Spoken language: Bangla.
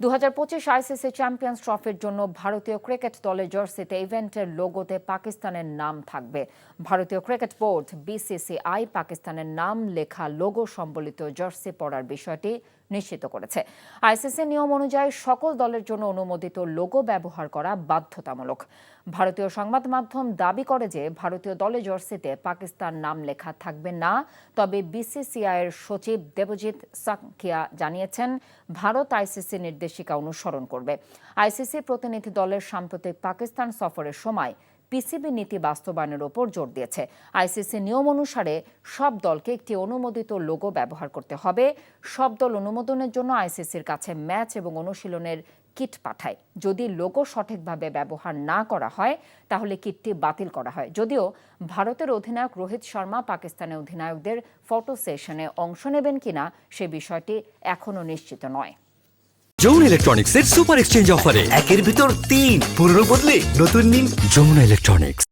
2025 আইসিসি চ্যাম্পিয়ন্স ট্রফির জন্য ভারতীয় ক্রিকেট দলের জার্সিতে ইভেন্টের লোগোতে পাকিস্তানের নাম থাকবে। ভারতীয় ক্রিকেট বোর্ড বিসিসিআই পাকিস্তানের নাম লেখা লোগো সম্বলিত জার্সি পরার বিষয়টি নিশ্চিত করেছে। আইসিসি নিয়ম অনুযায়ী সকল দলের জন্য অনুমোদিত লোগো ব্যবহার করা বাধ্যতামূলক। ভারতীয় সংবাদ মাধ্যম দাবি করে যে ভারতীয় দলের জার্সিতে পাকিস্তান নাম লেখা থাকবে না। তবে বিসিসিআইয়ের সচিব দেবজিৎ সাংখিয়া জানিয়েছেন, ভারত আইসিসি নির্দেশিকা অনুসরণ করবে। আইসিসি প্রতিনিধি দলের সাম্প্রতিক পাকিস্তান সফরের সময় পিসিবি নীতি বাস্তবায়নের ওপর জোর দিয়েছে। আইসিসি নিয়ম অনুসারে সব দলকে একটি অনুমোদিত লোগো ব্যবহার করতে হবে। সব দল অনুমোদনের জন্য আইসিসির কাছে ম্যাচ এবং অনুশীলনের কিট পাঠায়। যদি লোগো সঠিকভাবে ব্যবহার না করা হয় তাহলে কিটটি বাতিল করা হয়। যদিও ভারতের অধিনায়ক রোহিত শর্মা পাকিস্তানের অধিনায়কদের ফটো সেশনে অংশ নেবেন কিনা সে বিষয়টি এখনও নিশ্চিত নয়। যমুনা ইলেকট্রনিক্সের সুপার এক্সচেঞ্জ অফারে 1-এর ভিতর 3 পুরনো বদলে নতুন নিন। যমুনা ইলেকট্রনিক্স।